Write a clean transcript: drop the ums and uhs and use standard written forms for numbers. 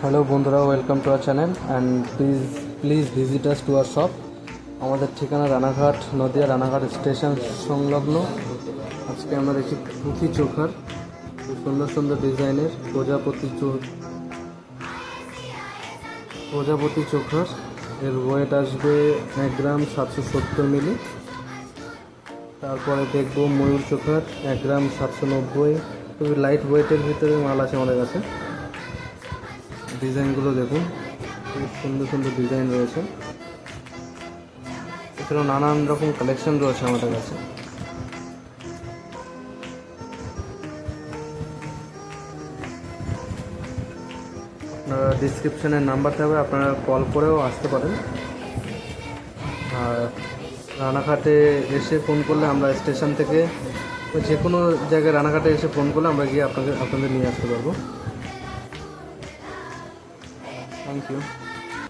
Hello বন্ধুরা, welcome to our channel and please visit us to our shop. আমাদের ঠিকানা Ranaghat, Nadia Ranaghat station সংলগ্ন। আজকে আমরা দেখি পুঁথি চোখার খুব সুন্দর সুন্দর ডিজাইনের প্রজাপতি চোখার। এর ওয়েট আসবে 1 গ্রাম 770 মিলি। তারপরে দেখবো ময়ূর চোখার 1 গ্রাম 790। খুবই লাইট ওয়েটের ভিতরে মাল আছে আমাদের কাছে। ডিজাইনগুলো দেখুন, খুব সুন্দর সুন্দর ডিজাইন রয়েছে। এছাড়াও নানান রকম কালেকশন রয়েছে আমাদের কাছে। আপনারা ডিসক্রিপশানে নাম্বার থাকবে, আপনারা কল করেও আসতে পারেন। আর রানাঘাটে এসে ফোন করলে আমরা স্টেশন থেকে যে কোনো জায়গায় রানাঘাটে এসে ফোন করলে আমরা গিয়ে আপনাদের নিয়ে আসতে পারবো। Thank you.